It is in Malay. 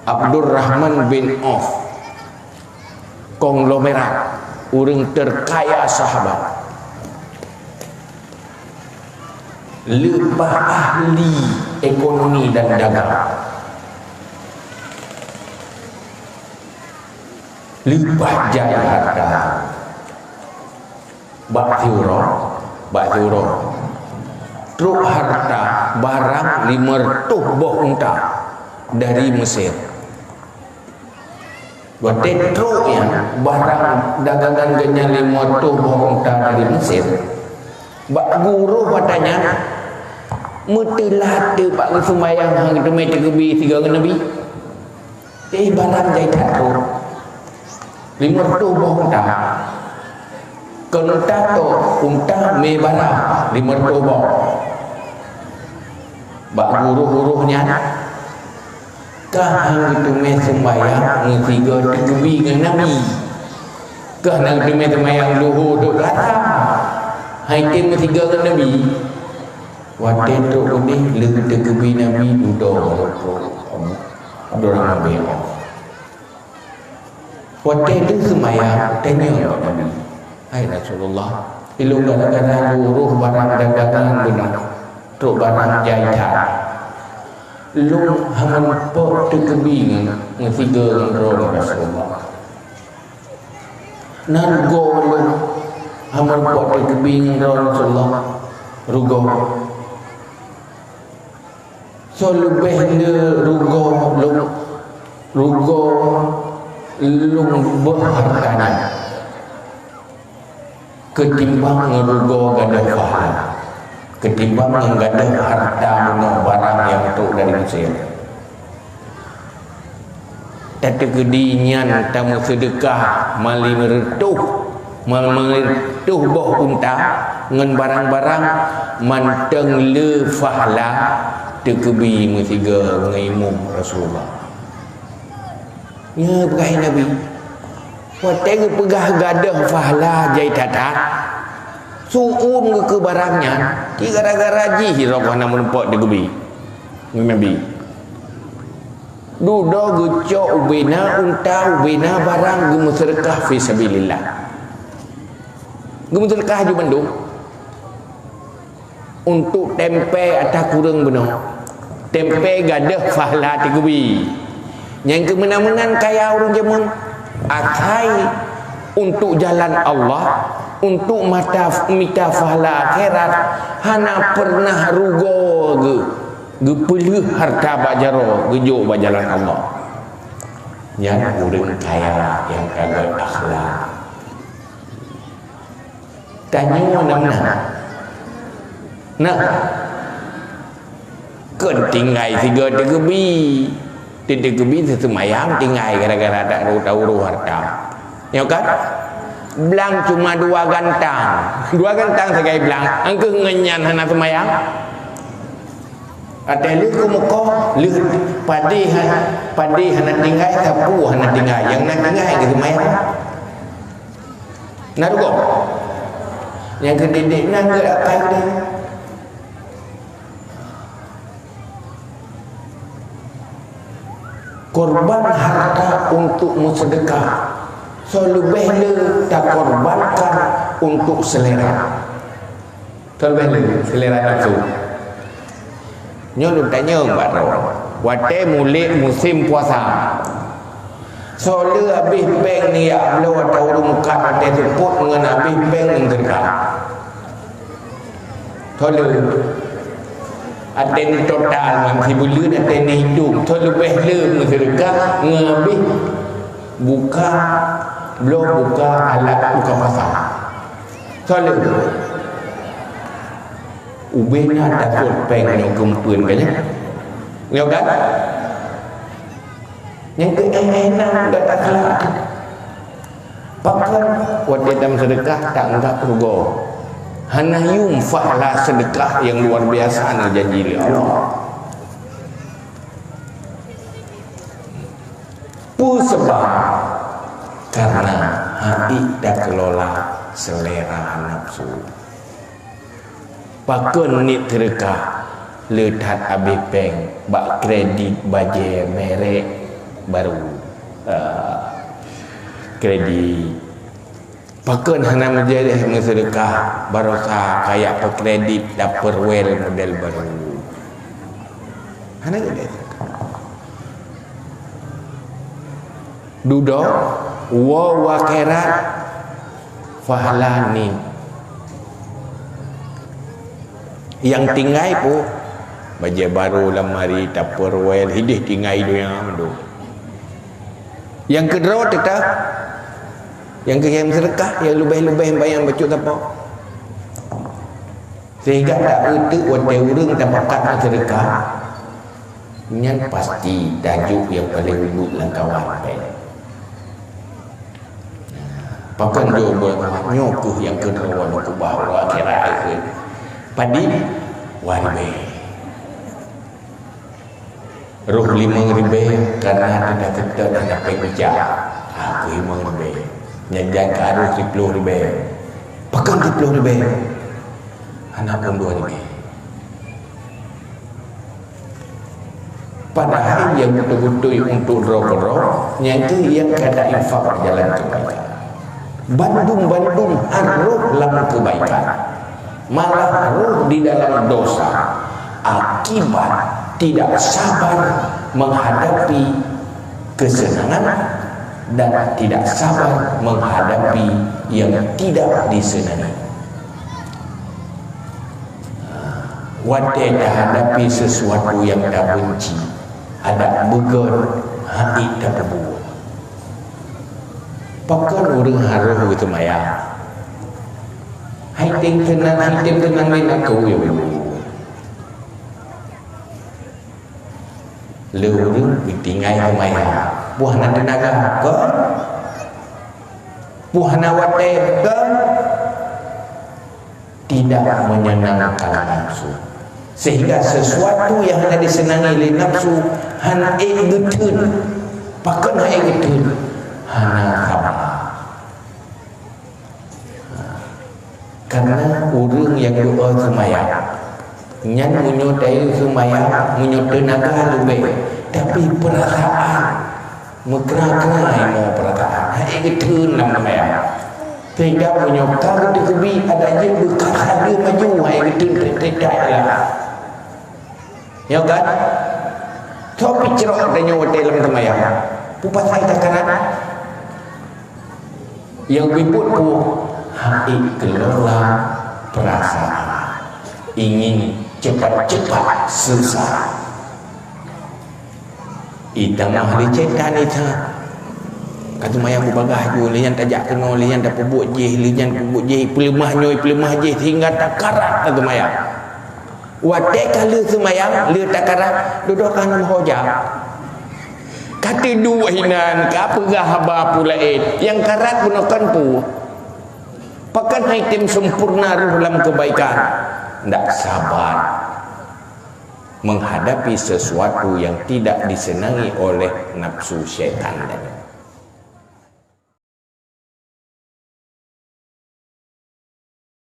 Abdurrahman bin Auf, konglomerat, orang terkaya sahabat, lebah ahli ekonomi dan dagang, lebah jaya harta, bak thiuro truk harta barang 500 boh unta dari Mesir. Buat truk yang barang dagangan genya 500 boh unta dari Mesir. Bak guru katanya mutilate pak sembayang hang demi tegebi 3 nabi. Barang jai truk 500 boh unta. Unta tu unta mebara 500 boh. Bak guru-guruhnya kah hang itu me sembayang ngetiga tegebi dengan nabi. Kah nang me sembayang luhur duk lata. Haikin ngetiga dengan nabi. Wate tu ni le tegebi nabi duduk Abdurrahman bin Auf. Wate tu sembayang tanya kepada nabi. Hai Rasulullah, ilmu gara-gara luruh barang dagangan benar, truk barang jahitan. Lu hamun pok tegebi ngetiga dengan Rasulullah. Nargo lu hamun pok tegebi dengan Rasulullah. Rugo. So lebih le rugo lu berharganya. Ketimbang ngerugo gada pahala, ketimbang menggada harta benar barang yang tuk dari Mesir. Tata kedinyan tamu sedekah mali meretuh boh unta ngan barang-barang manteng le fahla tekebi metiga ngaimum Rasulullah. Ya begai Nabi. Wateng pegah gadah fahla jai tatat suum ke barangnya ti gara-gara ji hirok namun pok degebi Nabi dudo gecok ubena unta ubena barang gemusredekah fi sabilillah gemusredekah ju Bandung untuk tempe atau kurang benar tempe gadah fahla degebi yang kemenangan kaya orang jamun akai untuk jalan Allah, untuk mita fahala akhirat, hana pernah rugo pelih harta bajaro gejo bajalan Allah. Yang orang kaya yang kagak akhlak. Tanya mana? Nah, kentinggai 3 tegebi. Tidak bisa semayang tinggal gara-gara tak tahu harta. Ya kan? Belang cuma 2 gantang. 2 gantang segai belang. Angke ngenyan hana semayang. Ada lu ke muka, lu padi hana tinggal, sapu hana tinggal. Yang nak tinggal ke semayang. Narugo. Yang kededek nang ke akai dia. Korban harta untuk bersedekah, so lebih le tak korbankan untuk selera. Terlebih le selera itu. Nyo lu tanya mbak ro. Wate mulai musim puasa. So le habis peng ni ya lo atau muka wate seput dengan habis peng yang sedekah. Tole Aten total yang sibulu aten hidup tu lebih le sedekah ngebih buka alat buka pasar. Soalnya ubenya takut peng yang gempun kan ya. Ya kan? Yang keenak dah tak salah. Pakai waktu dalam sedekah tak enggak rugo. Hana yumfahlah sedekah yang luar biasa nak janji oleh Allah. Pu sebab karena hati dah kelola selera nafsu. Pakun ni sedekah letat habis peng bak kredit baje merek baru kredit pakai hana menjadi sedekah barosa kayak kredit dapur well model baru hana jadi duduk wa wakirat fahalani yang tinggal pun baju baru lemari dapur well hidih tinggal itu yang amandu yang kedua kita yang kirim sedekah yang lebih-lebih bayang baca apa sehingga tak erti wadah urang tak bakat sedekah nyan pasti tajuk yang paling lembut langkawan pakan dia nyokuh yang kedua nak bawa akhirat ke padi warbe roh 5.000 karena tidak kita dah dapat bijak aku 5.000 nyanjang ke arus 10.000 pakan 10.000 anak pun 2.000 padahal yang betul-betul untuk roh-roh nyata yang kada infak jalan kebaikan bandung-bandung arus dalam kebaikan malah roh di dalam dosa akibat tidak sabar menghadapi kesenangan dan tidak sabar menghadapi yang tidak disenangi. Wadah hadapi sesuatu yang dah benci ada begon hati tak berbuat pakai orang haruh gitu maya hai ting tenang lain aku ya lurung ditinggal maya buah tenaga ke buah nawate ke tidak menyenangkan nafsu sehingga sesuatu yang hendak disenangi oleh nafsu hana getun pakai hana getun hana khabar karena orang yang doa semayang nyan munyut air semayang munyut tenaga lebih tapi perasaan menggerak-gerak mau perasaan hai getun namanya sehingga menyokar di kebi ada je bekas ada maju hai getun tidak lah ya kan tapi cerok dan nyawa dalam semayang pupas saya takaran yang ribut pun hai kelola perasaan ingin cepat-cepat selesai itamah dicetan itu kata mayang berbagah ju lian tajak kena lian dah pebuk je lian pebuk je pelemah nyoi pelemah je sehingga tak karat kata mayang watek kala semayang dia tak karat duduk kana mahojak kata dua hinan ke apa gahaba pula yang karat gunakan pu pakan item sempurna dalam kebaikan tidak sabar menghadapi sesuatu yang tidak disenangi oleh nafsu syaitan tadi